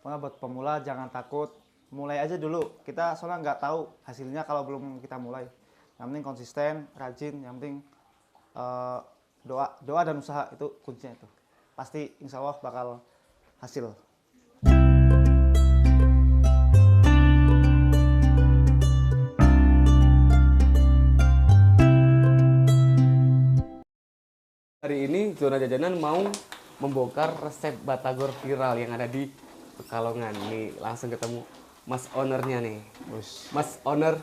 Pokoknya buat pemula jangan takut, mulai aja dulu. Kita soalnya nggak tahu hasilnya kalau belum kita mulai. Yang penting konsisten, rajin, yang penting eh, doa dan usaha itu kuncinya itu. Pasti insya Allah bakal hasil. Hari ini Zona Jajanan mau membongkar resep batagor viral yang ada di Pekalongan. Nih, langsung ketemu Mas ownernya nih. Bos. Mas owner.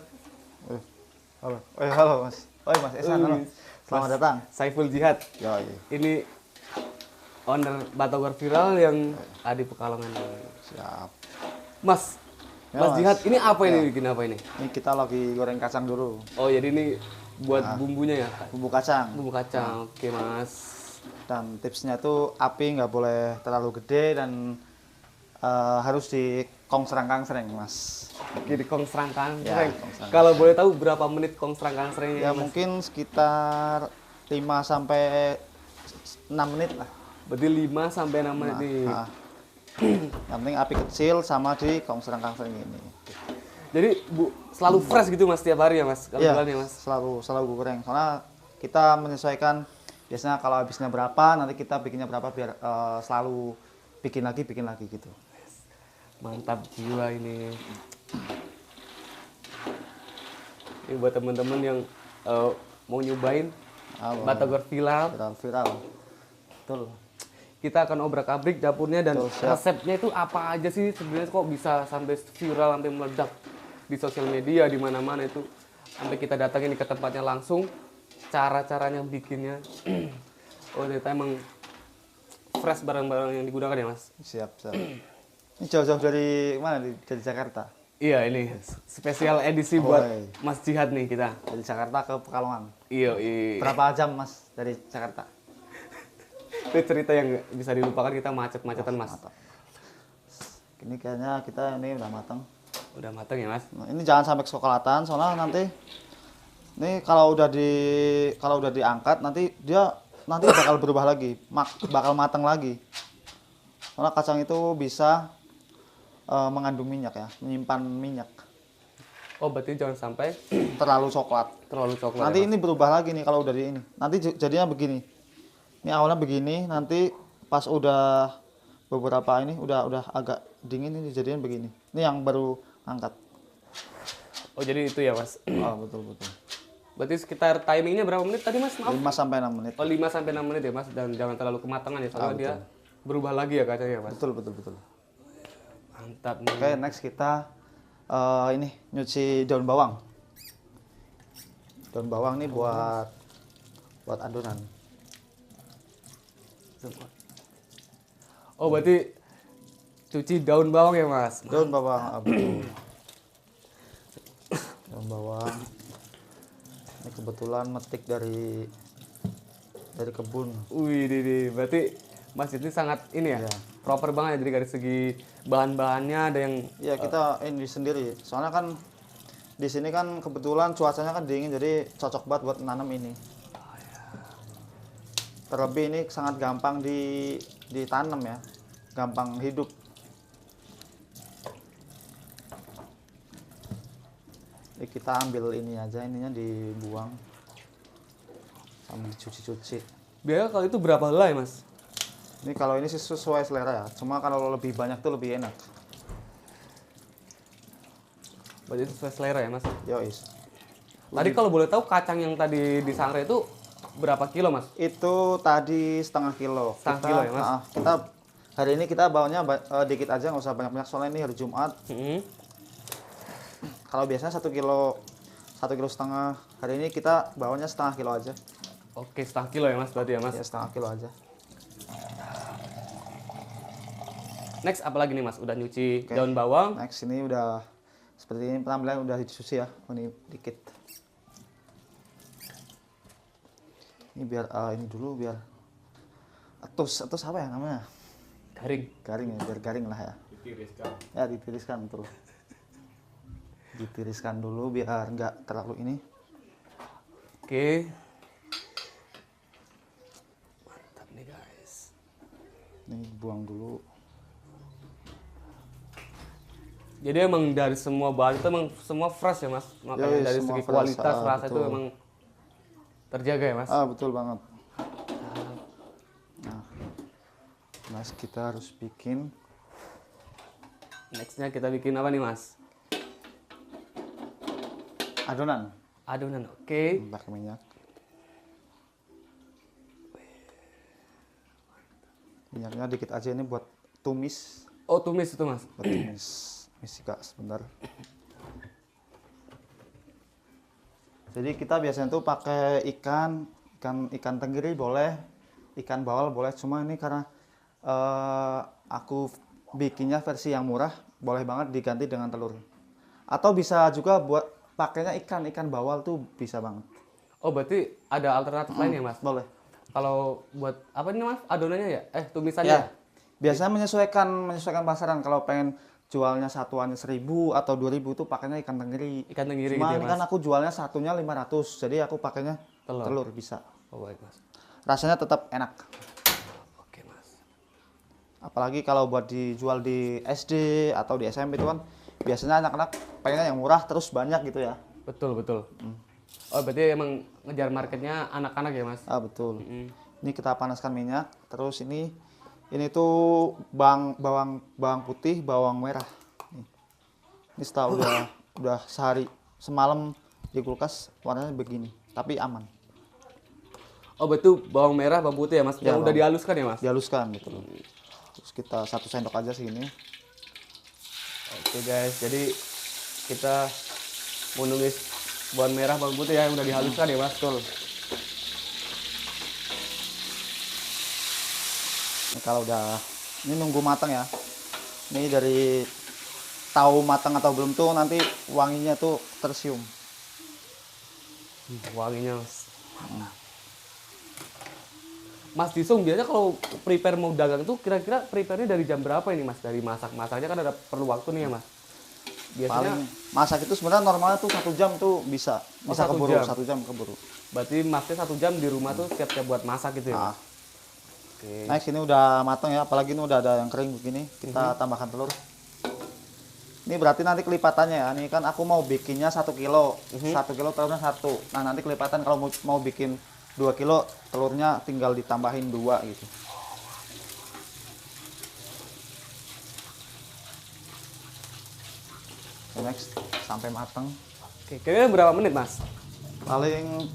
Halo. Halo Mas. Mas Esan, halo. Selamat Mas datang. Saiful Jihad. Ya, Ini owner batagor viral yang ada di Pekalongan. siap. Mas, Ya, Mas Mas. Jihad, ini apa ini? Ya. Bikin apa ini? Ini kita lagi goreng kacang dulu. Oh, jadi ini buat bumbunya ya? Bumbu kacang. Bumbu kacang. Oke, Mas. Dan tipsnya tuh api nggak boleh terlalu gede dan harus di kong serangkang sering, Mas. Jadi kong serangkang Ya, sereng. kong serangkang. Kalau boleh tahu berapa menit kong serangkang serengnya? Ya Mas? mungkin sekitar 5 sampai 6 menit lah. Berarti 5 sampai 6 menit nih. Nah, yang penting api kecil sama di kong serangkang sering ini. Jadi selalu fresh gitu Mas tiap hari ya Mas? Kalau Iya, jualan ya Mas? selalu goreng. Soalnya kita menyesuaikan biasanya kalau habisnya berapa, nanti kita bikinnya berapa biar selalu bikin lagi gitu. Mantap jiwa ini. Ini buat teman-teman yang mau nyobain batagor viral. Viral. Betul. Kita akan obrak-abrik dapurnya dan Betul, siap. resepnya itu apa aja sih sebenarnya kok bisa sampai viral, sampai meledak di sosial media di mana-mana itu. Sampai kita datangin ke tempatnya langsung, cara-caranya bikinnya. Oh, ternyata emang fresh barang-barang yang digunakan ya Mas? Siap. Ini jauh-jauh dari mana? Dari Jakarta. Iya, ini spesial edisi buat Oi. Mas Jihad nih kita. Dari Jakarta ke Pekalongan. Iya. Berapa jam Mas dari Jakarta? Itu cerita yang bisa dilupakan, kita macet-macetan Mas. Matang. Ini kayaknya kita ini udah matang. Udah matang ya Mas? Nah, ini jangan sampai kesokolatan soalnya nanti ini kalau udah diangkat nanti dia bakal berubah lagi, bakal matang lagi. Soalnya kacang itu bisa mengandung minyak ya, menyimpan minyak. Oh, berarti jangan sampai Terlalu coklat. terlalu coklat. Nanti ya, Mas? ini berubah lagi nih kalau udah di ini. Nanti jadinya begini. Ini awalnya begini, nanti pas udah beberapa ini udah agak dingin ini jadinya begini. Ini yang baru angkat. Oh, jadi itu ya Mas. Oh, betul. Berarti sekitar timingnya berapa menit tadi Mas? Maaf. 5 sampai 6 menit. Oh, 5 sampai 6 menit ya Mas, dan jangan terlalu kematangan ya soalnya dia berubah lagi ya kacanya Mas. Betul. Mantap nih. Oke, next kita ini nyuci daun bawang. Daun bawang nih buat adonan. Oh, berarti cuci daun bawang ya Mas? Daun bawang betul. Daun bawang. Ini kebetulan metik dari kebun. Wih, berarti Mas ini sangat ini ya, Iya. proper banget ya, jadi dari segi bahan-bahannya ada yang Ya kita ini sendiri. Soalnya kan di sini kan kebetulan cuacanya kan dingin jadi cocok banget buat nanam ini. Terlebih ini sangat gampang ditanam ya. Gampang hidup. Jadi kita ambil ini aja, ininya dibuang. Sambil dicuci-cuci. biaya kalau itu berapa helai Mas? Ini kalau ini sih sesuai selera ya. Cuma kalau lebih banyak tuh lebih enak. Berarti itu sesuai selera ya Mas? Yois. Tadi kalau boleh tahu kacang yang tadi disangrai itu berapa kilo Mas? Itu tadi setengah kilo. Setengah kilo ya, Mas? Kita hari ini kita bawanya dikit aja, nggak usah banyak-banyak soalnya ini hari Jumat. Kalau biasanya 1 kilo, 1,5 kilo. Hari ini kita bawanya setengah kilo aja. Oke, setengah kilo ya Mas berarti ya Mas? Ya setengah kilo aja. Next apa lagi nih Mas? Udah nyuci daun bawang. Next ini udah seperti ini penampilan udah dicuci ya. Ini dikit. Ini biar ini dulu biar atus apa ya namanya? Garing ya, biar garing lah ya. Ditiriskan. Ya ditiriskan betul. Ditiriskan dulu biar nggak terlalu ini. Oke. Mantap nih guys. Ini buang dulu. Jadi emang dari semua bahan itu emang semua fresh ya mas. Makanya Yoi, dari semua segi fresh. kualitas Ah, rasa itu betul. emang terjaga ya mas. Betul banget. Nah, mas kita harus bikin Nextnya kita bikin apa nih mas? adonan. Adonan, oke. Pakai minyak. Minyaknya dikit aja ini buat tumis. Oh tumis itu mas. Buat tumis. Misi kak sebentar. Jadi kita biasanya tuh pakai ikan tenggiri boleh, ikan bawal boleh. Cuma ini karena aku bikinnya versi yang murah, boleh banget diganti dengan telur. Atau bisa juga buat pakainya ikan bawal tuh bisa banget. Oh berarti ada alternatif lain ya mas? Boleh. Kalau buat apa ini mas? Adonannya ya? Tumisannya? Ya. Biasanya menyesuaikan pasaran. Kalau pengen jualnya satuannya 1.000 atau 2.000 tuh pakainya ikan tenggiri. Ikan tenggiri Cuma gitu ya ini mas? kan aku jualnya satunya 500, jadi aku pakainya Telur. telur bisa. Oh baik mas. Rasanya tetap enak. Oke mas. Apalagi kalau buat dijual di SD atau di SMP itu kan biasanya anak-anak pengennya yang murah terus banyak gitu ya. Betul betul. Oh berarti emang ngejar marketnya anak-anak ya mas? Betul. Mm. Ini kita panaskan minyak, terus ini tuh bawang putih, bawang merah. Ini setelah udah sehari semalam di kulkas warnanya begini, tapi aman. Oh betul bawang merah, bawang putih ya mas? Ya, Yang udah bawang. dihaluskan ya mas? Dihaluskan gitu loh. Terus kita 1 sendok aja segini. Oke guys, jadi kita mau numis bawang merah, bawang putih ya yang udah dihaluskan ya mas? Betul. Ini kalau ini nunggu matang ya. Ini dari tahu matang atau belum tuh nanti wanginya tuh tersium. Wanginya mas. Mas Disung biasanya kalau prepare mau dagang tuh kira-kira prepare-nya dari jam berapa ini mas? Dari masaknya kan ada perlu waktu nih ya mas? Biasanya Paling masak itu sebenarnya normalnya tuh 1 jam tuh bisa 1 keburu, jam. 1 jam keburu. berarti masnya 1 jam di rumah tuh siap-siap buat masak gitu ya Nah, mas? Oke. next ini udah matang ya, apalagi ini udah ada yang kering begini, kita tambahkan telur. Ini berarti nanti kelipatannya ya. Ini kan aku mau bikinnya 1 kilo, 1 kilo telurnya 1. Nah nanti kelipatan kalau mau bikin 2 kilo telurnya tinggal ditambahin 2 gitu. Oke, next sampai matang. Oke, kira-kira berapa menit mas? Paling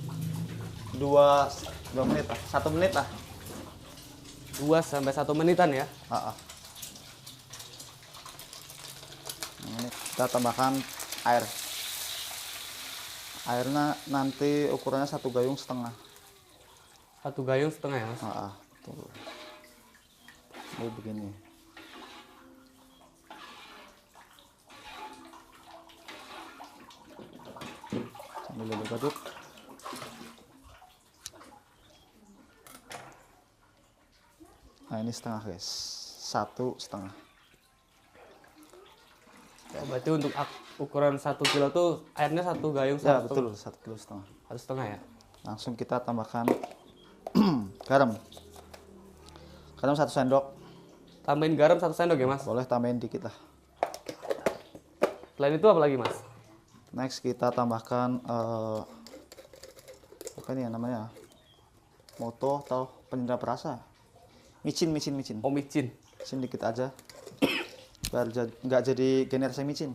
2 menit lah, 1 menit lah. 2 sampai 1 menitan ya? Nah, ini kita tambahkan air. Airnya nanti ukurannya 1 gayung setengah. 1 gayung setengah ya mas? Tuh. Ini begini. Sambil aduk-aduk. Nah ini setengah guys, 1,5. Oh, berarti untuk ukuran 1 kilo tuh airnya 1 gayung Ya 1,5. betul, 1,5 kilo. 1,5 ya? Langsung kita tambahkan garam. Garam 1 sendok. Tambahin garam 1 sendok ya mas? Boleh tambahin dikit lah. Selain itu apa lagi mas? Next kita tambahkan apa ini ya namanya? Moto atau penyedap rasa. Micin. Oh micin. Micin dikit aja. Biar nggak jadi generasi micin.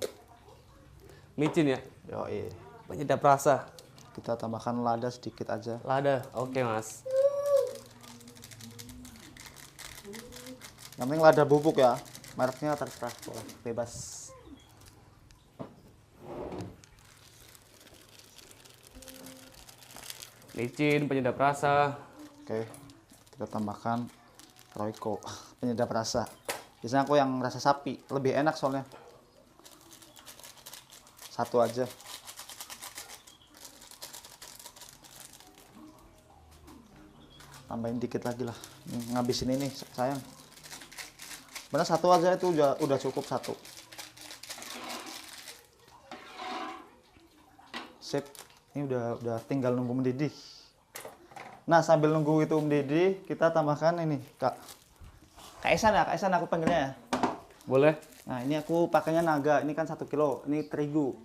Micin ya? Yoi. Penyedap rasa. Kita tambahkan lada sedikit aja. Lada, oke mas. Yang penting lada bubuk ya. Mereknya terserah, boleh bebas. Micin, penyedap rasa. Oke, kita tambahkan Royco, penyedap rasa. Biasanya aku yang rasa sapi, lebih enak soalnya. 1 aja. Tambahin dikit lagi lah. Ngabisin ini sayang. Benar 1 aja itu udah cukup 1. Sip. Ini udah tinggal nunggu mendidih. Nah, sambil nunggu itu mendidih, kita tambahkan ini, Kak. Kaisan ya, Kaisan aku panggilnya ya. Boleh? Nah ini aku pakainya naga, ini kan 1 kilo, ini terigu.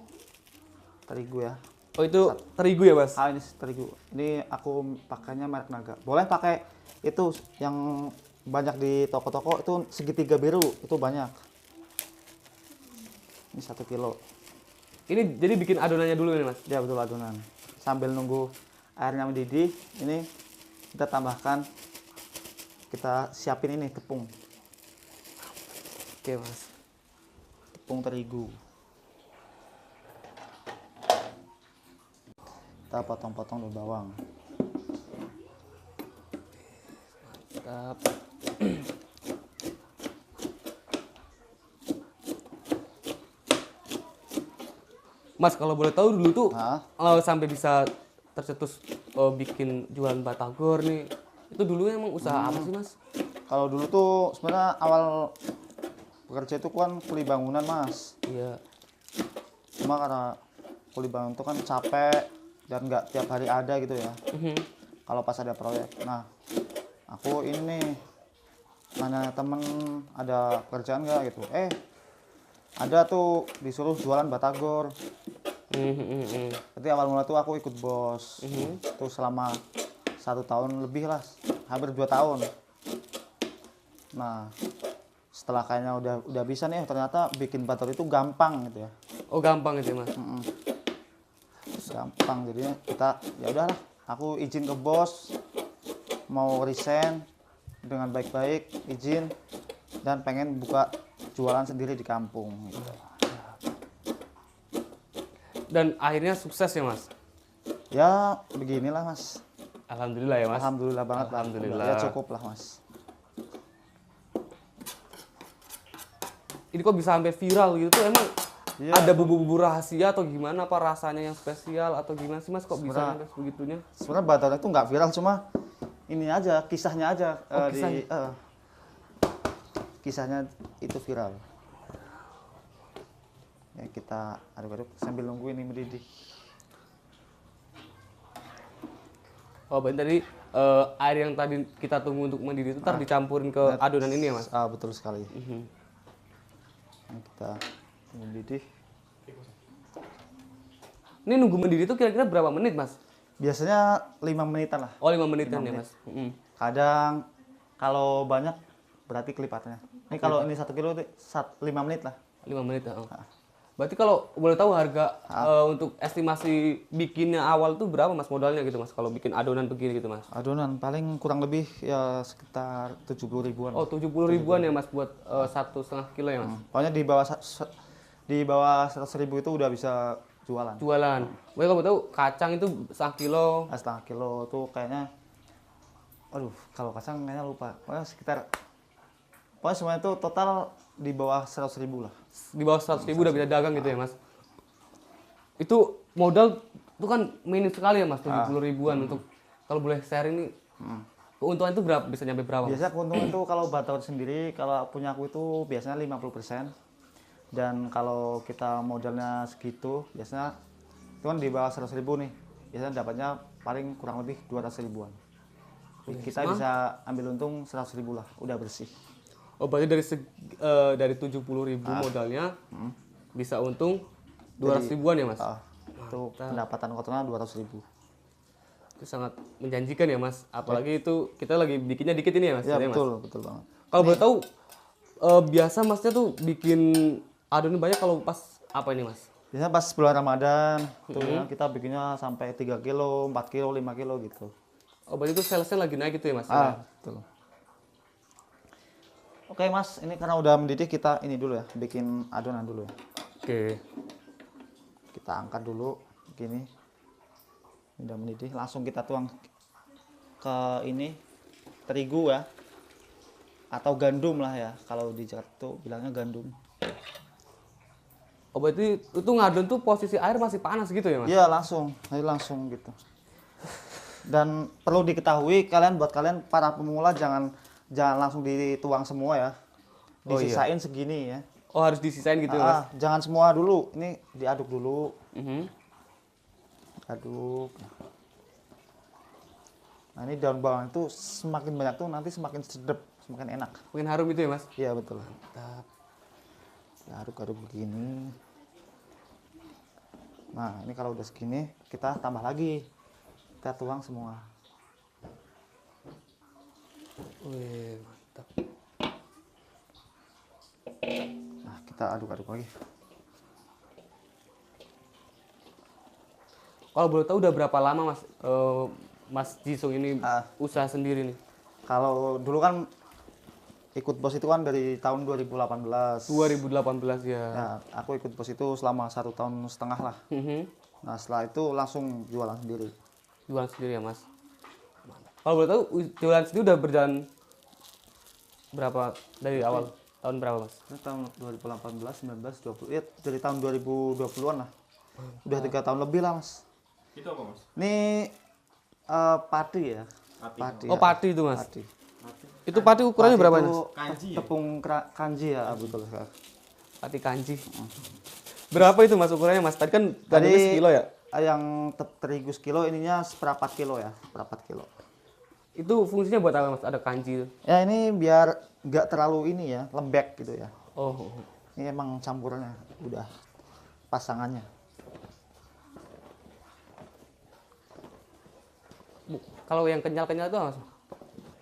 Terigu ya. Oh itu terigu ya mas? Ah ini terigu. Ini aku pakainya merek naga. Boleh pakai itu yang banyak di toko-toko itu segitiga biru, itu banyak. Ini 1 kilo. Ini jadi bikin adonannya dulu nih mas? Ya betul adonan. Sambil nunggu airnya mendidih, ini kita tambahkan, kita siapin ini tepung. Oke mas. Tepung terigu. Kita potong-potong dulu bawang. Mantap. Mas kalau boleh tahu dulu tuh Nah, sampai bisa tercetus bikin jualan batagor nih, itu dulu emang usaha apa sih mas? kalau dulu tuh sebenarnya awal bekerja itu kan kuli bangunan mas. Iya. Cuma karena kuli bangunan itu kan capek dan nggak tiap hari ada gitu ya. Kalau pas ada proyek. Nah, aku ini nanya temen ada kerjaan nggak gitu. Ada tuh disuruh jualan batagor. Jadi awal mula tuh aku ikut bos. Tuh selama 1 tahun lebih lah, hampir 2 tahun. Nah, setelah kayaknya udah bisa nih, ternyata bikin batagor itu gampang gitu ya. Oh gampang gitu ya mas? Gampang jadinya kita ya udahlah, aku izin ke bos mau resign dengan baik-baik, izin dan pengen buka jualan sendiri di kampung gitu. Dan akhirnya sukses ya mas? Ya beginilah mas. Alhamdulillah ya mas? Alhamdulillah banget lah. Alhamdulillah. Ya cukup lah mas. Ini kok bisa sampai viral gitu tuh emang Iya. ada bumbu-bumbu rahasia atau gimana, apa rasanya yang spesial atau gimana sih mas kok bisa sampai sebegitunya? Sebenarnya batagor itu nggak viral, cuma ini aja kisahnya aja, kisahnya itu viral. Ya kita aduk-aduk sambil nunggu ini mendidih. Oh berarti tadi air yang tadi kita tunggu untuk mendidih itu ntar dicampurin ke adonan ini ya mas? Betul sekali. Nah, kita tunggu mendidih. Ini nunggu mendidih itu kira-kira berapa menit mas? Biasanya 5 menitan lah. Oh 5 menitan ya mas? Kadang kalau banyak berarti kelipatnya. Ini kalau ini 1 kilo 5 menit lah. 5 menit ya? Berarti kalau boleh tahu harga untuk estimasi bikinnya awal tuh berapa mas modalnya gitu mas? Kalau bikin adonan begini gitu mas? Adonan paling kurang lebih ya sekitar 70 ribuan. Oh 70 ribuan ya mas buat 1,5 kilo ya mas? Pokoknya di bawah 100 ribu itu udah bisa jualan. Jualan. Boleh kalau tahu kacang itu 1 kilo. Setengah kilo tuh kayaknya, aduh kalau kacang kayaknya lupa. Pokoknya semuanya itu total di bawah 100 ribu lah. Di bawah 100 ribu udah bisa dagang gitu ya mas? Itu modal itu kan minim sekali ya mas, 70 ribuan untuk kalau boleh sharing nih keuntungan itu berapa, bisa nyampe berapa? Biasanya keuntungan itu kalau batagor sendiri, kalau punya aku itu biasanya 50%. Dan kalau kita modalnya segitu, biasanya itu kan di bawah 100 ribu nih. Biasanya dapatnya paling kurang lebih 200 ribuan. Kita bisa ambil untung 100 ribu lah, udah bersih. Oh berarti dari 70 ribu modalnya bisa untung 200 ribuan ya mas? Itu pendapatan kotornya 200 ribu. Itu sangat menjanjikan ya mas, apalagi itu kita lagi bikinnya dikit ini ya mas? Ya Mas? betul banget. Kalau boleh tahu biasa masnya tuh bikin adonan banyak kalau pas apa ini mas? Biasanya pas bulan Ramadan, tuh ya, kita bikinnya sampai 3 kilo, 4 kilo, 5 kilo gitu. Oh berarti itu salesnya lagi naik gitu ya mas? Betul. Oke mas, ini karena udah mendidih kita ini dulu ya, bikin adonan dulu ya. Oke. Kita angkat dulu, gini. Udah mendidih, langsung kita tuang ke ini terigu ya, atau gandum lah ya. Kalau di Jakarta tuh bilangnya gandum. Oh berarti itu ngadon tuh posisi air masih panas gitu ya mas? Iya langsung gitu. Dan perlu diketahui buat kalian para pemula jangan langsung dituang semua ya. Disisain segini ya. Oh harus disisain gitu ya mas? Jangan semua dulu, ini diaduk dulu. Aduk. Nah ini daun bawang itu semakin banyak tuh nanti semakin sedap, semakin enak. Mungkin harum itu ya mas? Iya betul. Mantap. Aduk-aduk begini. Nah, ini kalau udah segini, kita tambah lagi. Kita tuang semua. Wih, mantap. Nah, kita aduk-aduk lagi. Kalau boleh tahu udah berapa lama Mas Mas Jisung ini Ah. usaha sendiri nih? Kalau dulu kan ikut bos itu kan dari tahun 2018. 2018 ya. Ya, aku ikut bos itu selama 1,5 tahun lah. Mhm. Nah, setelah itu langsung jualan sendiri. Jualan sendiri ya Mas. Mantap. Kalau boleh tahu jualan sendiri udah berjalan berapa dari awal? Tahun berapa Mas? Ini tahun 2018, 19, 20. Ya, dari tahun 2020-an lah. Udah 3 tahun lebih lah, Mas. Itu apa mas? Ini pati ya. Pati. Oh pati itu Mas. Pati. Itu pati ukurannya berapa Pati Mas? itu Kanji ya? tepung kanji ya, betul sekali. Pati kanji. Berapa itu Mas ukurannya Mas? Tadi kan tadi Tadi sekilo ya? yang terigu sekilo, ininya seperempat kilo ya, seperempat kilo. Itu fungsinya buat apa Mas? Ada kanji itu. Ya ini biar nggak terlalu ini ya, lembek gitu ya. Oh. Ini emang campurannya, udah pasangannya. Kalau yang kenyal-kenyal itu apa, Mas?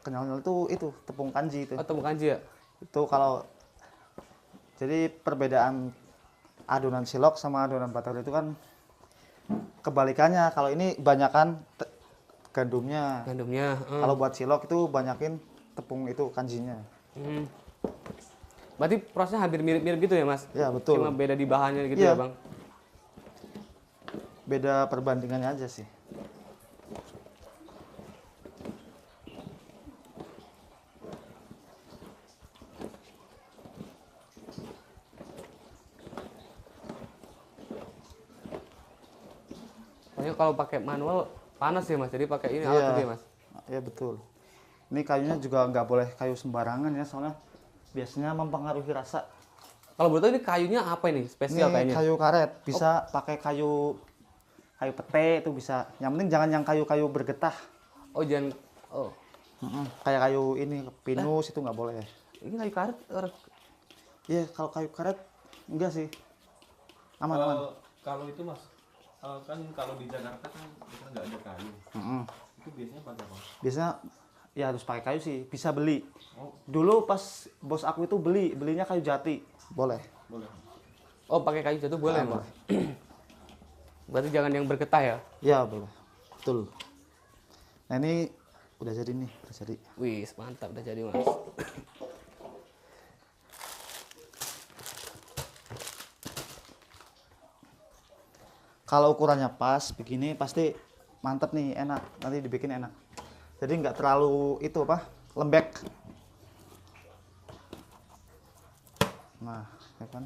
Kenyalnya itu tepung kanji itu. Atau kanji ya? Itu kalau jadi perbedaan adonan silok sama adonan batagor itu kan kebalikannya. Kalau ini banyakan gandumnya. Gandumnya. Kalau buat silok itu banyakin tepung itu kanjinya. Hmm. Berarti prosesnya hampir mirip-mirip gitu ya Mas? Ya betul. Cuma beda di bahannya gitu Iya. ya Bang? Beda perbandingannya aja sih. Pokoknya kalau pakai manual panas ya Mas, jadi pakai ini Iya. alat gede Mas. Iya betul. Ini kayunya juga nggak boleh kayu sembarangan ya, soalnya biasanya mempengaruhi rasa. Kalau boleh tahu ini kayunya apa ini? Spesial Ini kayaknya? kayu karet, bisa pakai kayu pete itu bisa. Yang penting jangan yang kayu-kayu bergetah. Oh jangan, oh Kayak kayu ini pinus itu nggak boleh. ini kayu karet. Iya, kalau kayu karet enggak sih. Aman. Kalau itu mas, kan kalau di Jakarta kan kita nggak ada kayu. Mm-mm. Itu biasanya pakai apa? Biasanya ya harus pakai kayu sih, bisa beli. Oh, Dulu pas bos aku itu belinya kayu jati. Boleh. boleh. Oh pakai kayu jatuh boleh Ah, Mas? Berarti jangan yang bergetah ya? Ya, boleh. Betul. Nah, ini udah jadi nih, udah jadi. Wih mantap udah jadi Mas. Kalau ukurannya pas begini pasti mantep nih, enak. Nanti dibikin enak. Jadi nggak terlalu itu apa? Lembek. Nah, ya kan?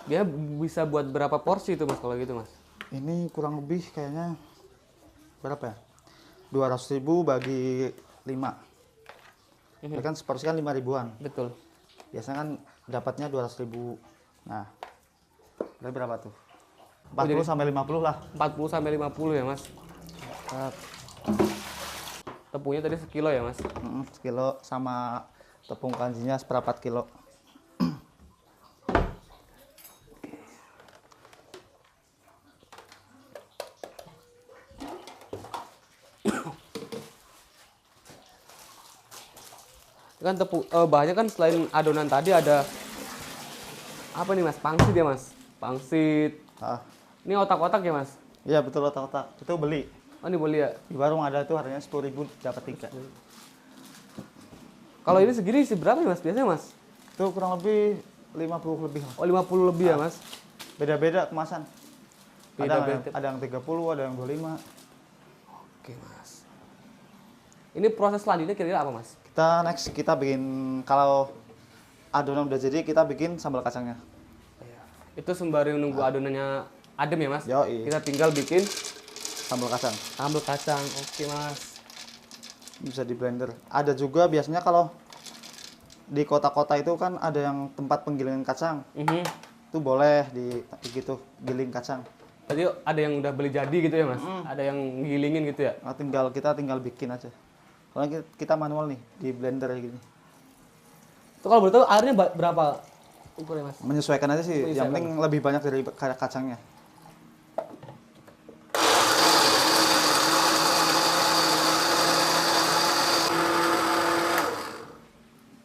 Dia bisa buat berapa porsi itu Mas kalau gitu Mas? Ini kurang lebih kayaknya berapa ya? 200.000 bagi 5. Ya kan seporsi kan 5 ribuan. Betul. Biasanya kan dapatnya 200.000. Nah, berarti berapa tuh? Oh, 40 jadi- sampai 50 lah. 40 sampai 50 ya Mas? Tepungnya tadi sekilo ya Mas? Sekilo sama tepung kanjinya seperempat kilo. Kan tepung bahannya kan selain adonan tadi ada apa nih Mas? Pangsit ya Mas? Pangsit. Ah, Ini otak-otak ya Mas? iya betul, otak-otak. Itu beli. Oh ini boleh ya? Di warung ada tuh harganya 10.000 dapat 3. Kalau ini segini sih berapa ya Mas biasanya Mas? Itu kurang lebih 50 lebih lah. Oh 50 lebih ya Mas? Beda-beda kemasan. Beda-beda. Ada yang 30, ada yang 25. Oke Mas. Ini proses selanjutnya kira-kira apa Mas? Kita bikin, kalau adonan udah jadi kita bikin sambal kacangnya. Itu sembari menunggu adonannya adem ya Mas? Yoi. Kita tinggal bikin Sambal kacang. sambal kacang. Oke Mas. Bisa di blender. Ada juga biasanya kalau di kota-kota itu kan ada yang tempat penggilingan kacang. Mhm. Itu boleh di gitu giling kacang. Tadi ada yang udah beli jadi gitu ya mas? Ada yang ngilingin gitu ya? Nah, kita tinggal bikin aja. Soalnya kita manual nih di blender kayak gini. Itu kalau boleh tahu airnya berapa ukurnya mas? Menyesuaikan aja sih. Yang Menyesuaikan. penting lebih banyak dari kacangnya.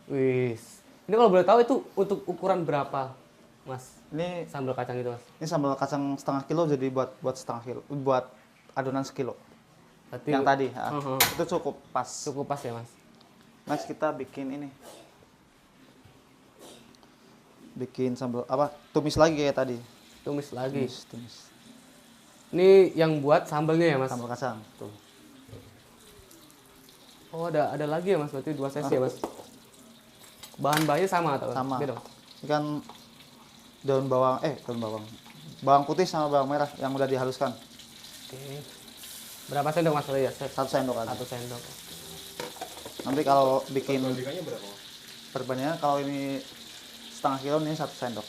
Wis. Ini kalau boleh tahu itu untuk ukuran berapa mas? Ini Sambal kacang itu mas? sambal kacang setengah kilo, jadi buat setengah kilo, buat adonan sekilo. Berarti Yang tadi, Uh-huh. itu cukup pas. cukup pas ya mas? Next kita bikin ini. Bikin sambal apa? Tumis lagi kayak tadi. Tumis lagi. Tumis. Ini yang buat sambalnya ya mas? Sambal kacang. Tuh. Oh ada lagi ya mas? Berarti 2 sesi ya mas? Bahan-bahannya sama atau Sama. beda mas? Ini kan daun bawang, bawang putih sama bawang merah yang udah dihaluskan. Oke. Berapa sendok mas tadi ya? 1 sendok aja. 1 sendok. Nanti kalau bikin Perbandingannya berapa? perbandingan, kalau ini setengah kilo, ini 1 sendok.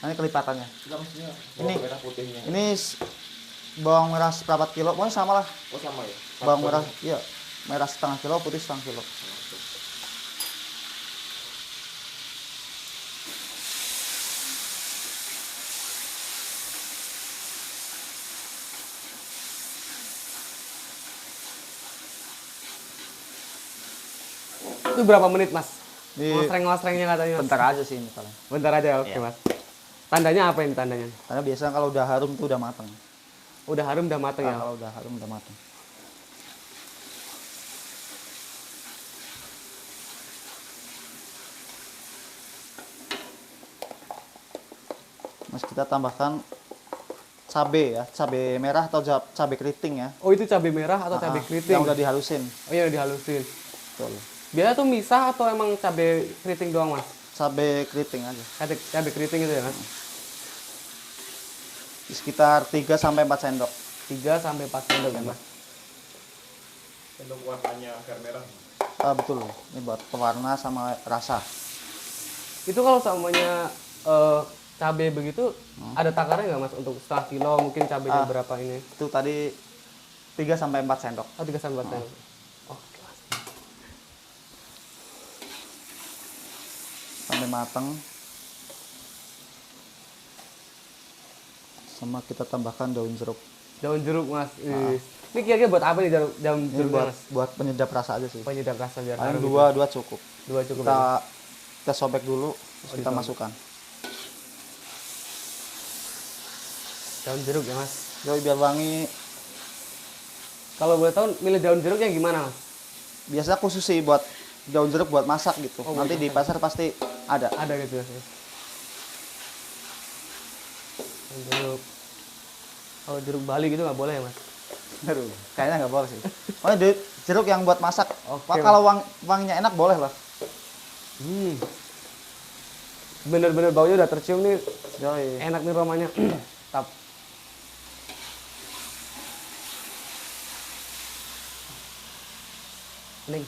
Nanti kelipatannya. Enggak, maksudnya Ini. bawang merah putihnya. Ini bawang merah seperempat kilo, pokoknya sama lah. Oh sama ya? Bawang merah, iya, merah setengah kilo, putih setengah kilo. Itu berapa menit mas? Di- Ngosreng-ngosrengnya katanya mas? Bentar aja sih ini paling. Bentar aja, oke mas. Tandanya apa ini tandanya? Karena biasanya kalau udah harum tuh udah matang. Udah harum, udah mateng ya? Kalau udah harum udah matang. Mas, kita tambahkan cabe ya, cabe merah atau cabe keriting ya. Oh itu cabai merah atau cabai keriting? Yang udah dihalusin. Oh iya dihalusin. Betul. Biasa tuh misah atau emang cabai keriting doang mas? Cabe keriting aja. Cabai keriting itu ya mas? Sekitar 3 sampai 4 sendok. 3 sampai 4 sendok ya mas? Untuk warnanya agar merah. Betul. Ini buat pewarna sama rasa. Itu kalau samanya cabai begitu ada takarannya nggak mas untuk setengah kilo mungkin cabainya berapa ini? Itu tadi 3 sampai 4 sendok. Oh 3 sampai 4 sendok. Oke mas. Sampai matang. Sama kita tambahkan daun jeruk. Daun jeruk mas. Ini kira-kira buat apa nih daun Ini jeruk mas? buat penyedap rasa aja sih. Penyedap rasa biar Paling harum dua cukup. gitu. 2 cukup. Ya? Kita sobek dulu, terus kita masukkan. Daun jeruk ya mas. Jadi biar wangi. Kalau boleh tahu milih daun jeruknya gimana mas? Biasa khusus sih buat daun jeruk buat masak gitu. Oh, buat Nanti di pasar pasti ada. Ada gitu ya. Daun jeruk. Kalau jeruk Bali gitu nggak boleh ya mas? Aduh, kayaknya nggak boleh sih. Oh, jeruk yang buat masak. Oke, Wah, kalau wanginya enak boleh lah. Bener-bener baunya udah tercium nih. Yoi. Enak nih aromanya. Tap. Ning.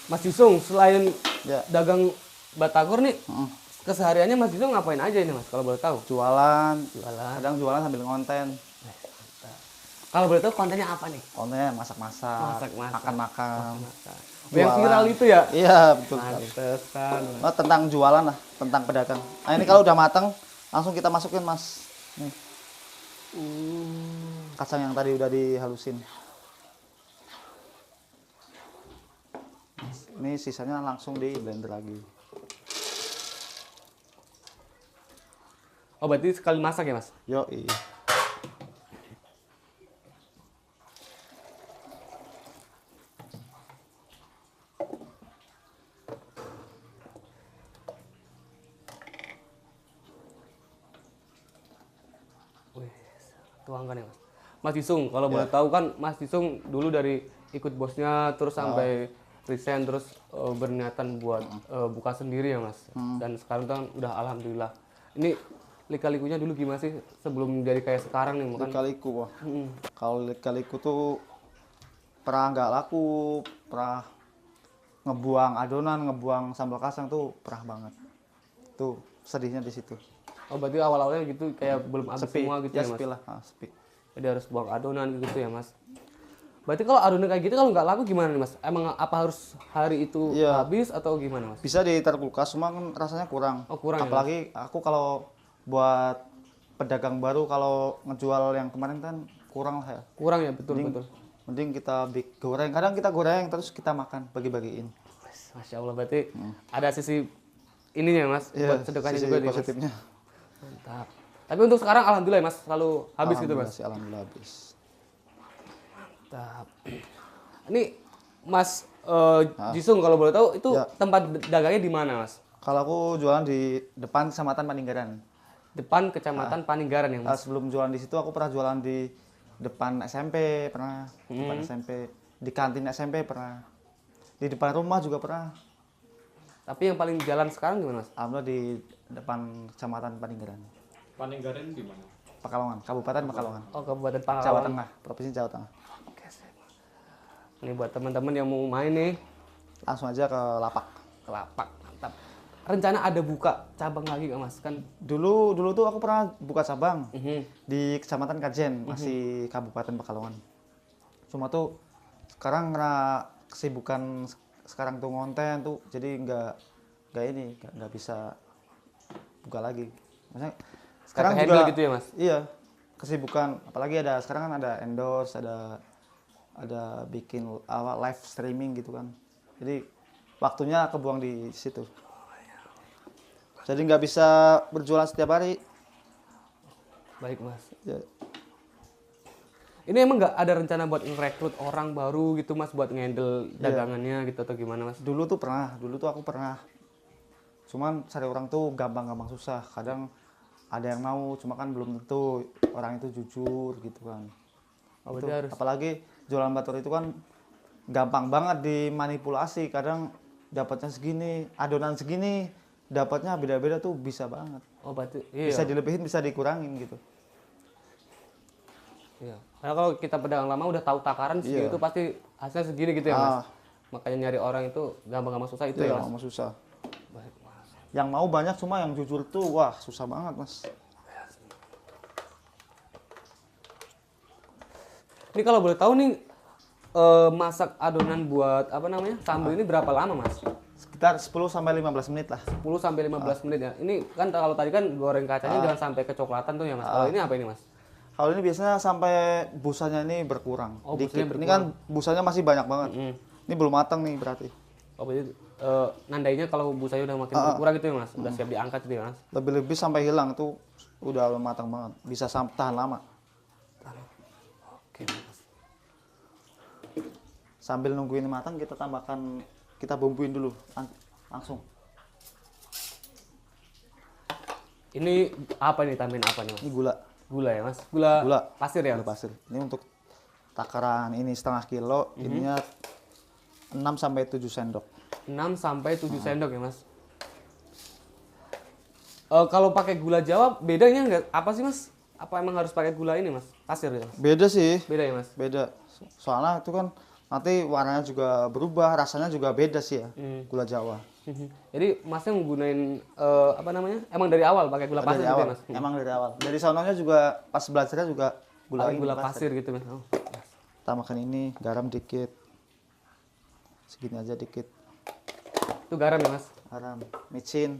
Mas Yusung, selain Ya. dagang batagor nih, Heeh. kesehariannya Mas Yusung ngapain aja ini Mas? Kalau boleh tahu. Jualan. Jualan. Kadang jualan sambil konten. Kalau boleh tahu kontennya apa nih? Kontennya masak-masak, Masak-masak. makan-makan. Yang Jualan. viral itu ya? Iya, betul. Pantesan. Oh, tentang jualan lah, tentang pedagang. Nah, ini kalau udah matang, langsung kita masukin, Mas. Nih, kacang yang tadi udah dihalusin. Ini sisanya langsung di blender lagi. Oh, berarti sekali masak ya, Mas? Yoi. Tuangkan ya, Mas. Mas Yusung, kalau boleh tahu kan Mas Yusung dulu dari ikut bosnya terus sampai resign terus berniatan buat buka sendiri ya, Mas. Dan sekarang kan udah alhamdulillah. Ini lika-likunya dulu gimana sih sebelum jadi kayak sekarang nih makan? Lika-liku, wah. Kalau lika-liku tuh pernah nggak laku, pernah ngebuang adonan, ngebuang sambal kacang tuh pernah banget. Tuh sedihnya di situ. Oh berarti awal-awalnya gitu kayak belum habis Sepi, semua gitu ya ya mas. sepi lah, sepi. Jadi harus buang adonan gitu ya mas. Berarti kalau adonan kayak gitu kalau nggak laku gimana nih mas? Emang apa harus hari itu Iya. habis atau gimana mas? Bisa ditaruh kulkas, cuma kan rasanya kurang. Oh kurang ya mas? Apalagi aku kalau buat pedagang baru kalau ngejual yang kemarin kan kurang lah ya. Kurang ya betul Mending, betul. mending kita goreng. Kadang kita goreng terus kita makan, bagi-bagiin. Masya Allah berarti ada sisi ininya mas, Iya, buat sedekahnya sisi juga nih mas. positifnya. Mantap. Tapi untuk sekarang alhamdulillah ya mas, selalu habis gitu mas. Alhamdulillah habis. Mantap. Ini mas Jisung kalau boleh tahu itu Ya. tempat dagangnya di mana mas? Kalau aku jualan di depan Kecamatan Paninggaran. Depan Kecamatan Paninggaran ya mas. Sebelum jualan di situ aku pernah jualan di depan SMP, pernah. Depan SMP, di kantin SMP pernah. Di depan rumah juga pernah. Tapi yang paling jalan sekarang gimana mas? Alhamdulillah di depan Kecamatan Paninggaran. Paninggaran di mana? Pekalongan, Kabupaten Pekalongan. Oh Kabupaten Jawa Pahlawan. Tengah, Provinsi Jawa Tengah. Oke, sip. Ini buat teman-teman yang mau main nih, Langsung aja ke lapak. Kelapak, mantap. Rencana ada buka cabang lagi nggak mas? Kan Dulu tuh aku pernah buka cabang mhm. di Kecamatan Kajen, masih Kabupaten Pekalongan. Cuma tuh sekarang karena kesibukan sekarang tuh ngonten tuh, jadi nggak bisa buka lagi. Maksudnya sekarang handle juga gitu ya mas? iya kesibukan, apalagi sekarang kan ada endorse, ada bikin live streaming gitu kan. Jadi waktunya kebuang di situ. Jadi nggak bisa berjualan setiap hari. Baik mas. Ya, Ini emang nggak ada rencana buat ngerekrut orang baru gitu mas buat ngendel dagangannya gitu atau gimana mas? dulu tuh aku pernah. Cuman cari orang tuh gampang susah. Kadang ada yang mau, cuma kan belum tentu orang itu jujur gitu kan. Oh, Itu, berarti harus apalagi jualan batur itu kan gampang banget dimanipulasi. Kadang dapatnya segini, adonan segini, dapatnya beda-beda tuh bisa banget. Oh berarti iya. Bisa dilebihin, bisa dikurangin gitu. Iya. Karena kalau kita pedagang lama udah tahu takaran segitu Iya. itu pasti hasilnya segini gitu ya mas. Ah. Makanya nyari orang itu gampang susah itu Itu ya yang mas. mau susah. Baik mas. Yang mau banyak, cuma yang jujur tuh wah susah banget mas. Ini kalau boleh tahu nih masak adonan buat apa namanya sambal ini berapa lama mas? Sekitar 10 sampai 15 menit lah. 10 sampai 15 menit ya. Ini kan kalau tadi kan goreng kacanya jangan sampai kecoklatan tuh ya mas. Kalau ini apa ini mas? Kalau ini biasanya sampai busanya ini berkurang. Oh, dikit. busanya Ini kan busanya masih banyak banget. Mm. Ini belum matang nih berarti. Oh berarti nandainya kalau busanya udah makin berkurang gitu ya mas? Udah siap diangkat gitu ya mas? Lebih-lebih sampai hilang tuh udah matang banget. Bisa tahan lama. Oke mas. Sambil nunggu ini matang kita bumbuin dulu langsung. Ini apa nih tambahin apa nih mas? Ini gula. Gula ya mas? Gula pasir ya? Gula pasir. Ini untuk takaran ini setengah kilo, ininya 6 sampai 7 sendok. 6 sampai 7 sendok ya mas? Kalau pakai gula Jawa bedanya nggak apa sih mas? Apa emang harus pakai gula ini mas? Pasir ya mas? Beda sih. Beda ya mas? Beda. Soalnya itu kan nanti warnanya juga berubah, rasanya juga beda sih ya. Gula Jawa. Jadi masnya menggunain apa namanya? Emang dari awal pakai gula pasir Dari gitu awal. ya mas? Emang dari awal. Dari sononya juga pas belajarnya juga gula Pakai ini gula pasir. pasir gitu mas? Oh. Tambahkan ini garam dikit. Segini aja dikit. Itu garam ya mas? Garam, micin.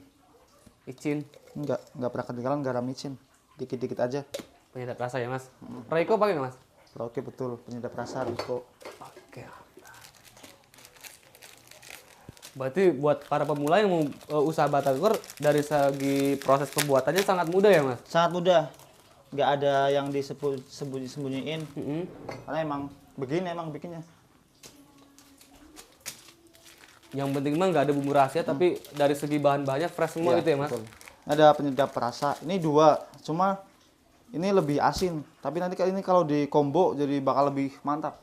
Icin, Enggak pernah ketinggalan garam micin. Dikit-dikit aja. penyedap rasa ya mas? Royco pakai nggak mas? Oke betul, penyedap rasa Riko. Oke. Berarti buat para pemula yang mau usaha batagor dari segi proses pembuatannya sangat mudah ya mas? Sangat mudah. Nggak ada yang disembunyiin. Mm-hmm. Karena emang begini emang bikinnya. Yang penting mah nggak ada bumbu rahasia tapi dari segi bahan-bahannya fresh semua gitu ya mas? Betul. Ada penyedap rasa. Ini 2, cuma ini lebih asin. Tapi nanti ini kalau di combo jadi bakal lebih mantap.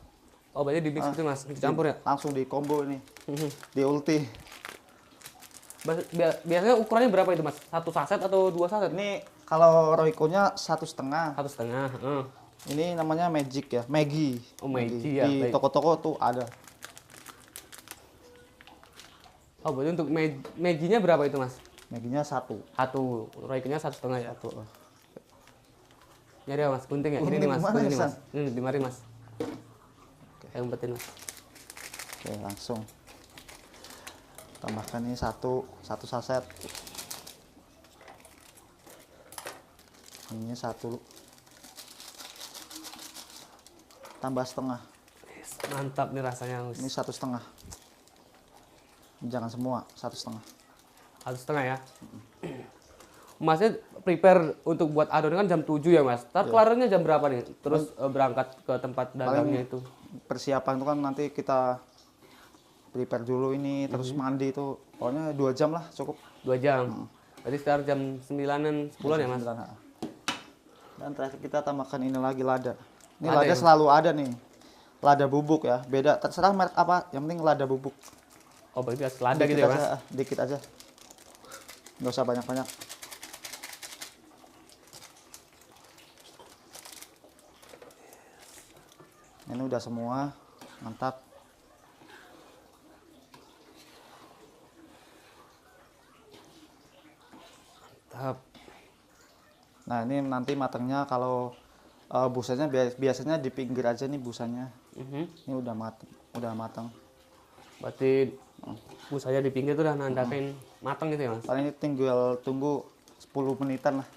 Oh berarti di mix itu mas, dicampur ya? Langsung di combo ini. Di ulti. Biasanya ukurannya berapa itu mas? 1 saset atau 2 saset? Ini kalau Royco-nya 1,5. 1,5. Ini namanya Magic ya, Maggi. Oh, Maggi ya, Di baik. toko-toko tuh ada. Oh berarti untuk Maggi-nya berapa itu mas? Maginya 1. Satu, roikinya 1,5 ya. Tuh. Nyari ya mas, gunting ya? Ini Gunting nih mas, mana, ini nih mas. San? Ini dimari mas. Yang umpetin mas. Oke, langsung. Tambahkan ini satu saset. Ini 1. Tambah setengah. Yes, mantap nih rasanya mas. Ini 1,5. Jangan semua, 1,5. 1,5 ya. Masnya prepare untuk buat adonan kan jam 7 ya mas. Ntar kelarnya jam berapa nih? Terus berangkat ke tempat dagangnya itu. Persiapan itu kan nanti kita prepare dulu ini, terus mandi itu. Pokoknya 2 jam lah cukup. 2 jam. Berarti sekitar jam 9-an, 10-an ya mas? 9, ha. Dan terakhir kita tambahkan ini lagi lada. Ini Lada lada ya? selalu ada nih. Lada bubuk ya. Beda terserah merek apa, yang penting lada bubuk. Oh berarti selada Dikit gitu ya mas? aja, dikit aja. Nggak usah banyak-banyak. Ini udah semua, mantap. Tahap. Nah ini nanti matangnya kalau busanya biasanya di pinggir aja nih busanya. Ini udah matang. Berarti busanya di pinggir tuh udah nandakin matang gitu ya mas? Paling ini tinggal tunggu 10 menitan lah.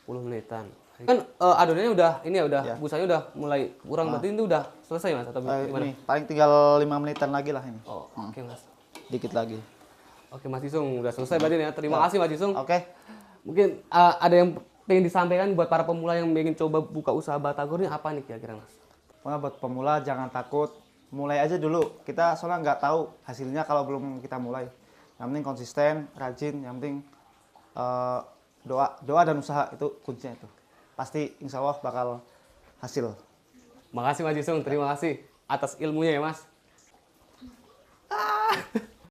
10 menitan. Kan adonannya udah, ini ya udah, Ya. busanya udah mulai kurang, berarti itu udah selesai mas? Atau gimana? Ini paling tinggal 5 menitan lagi lah ini. Oh oke mas. Dikit lagi. Oke mas Jisung, udah selesai berarti ya. Terima kasih mas Jisung. Oke. Mungkin ada yang pengen disampaikan buat para pemula yang ingin coba buka usaha batagor ini apa nih kira-kira mas? Pokoknya buat pemula jangan takut. Mulai aja dulu. Kita soalnya nggak tahu hasilnya kalau belum kita mulai. Yang penting konsisten, rajin. Yang penting doa dan usaha itu kuncinya itu. Pasti insya Allah bakal hasil. Makasih mas Jisung, terima kasih atas ilmunya ya mas.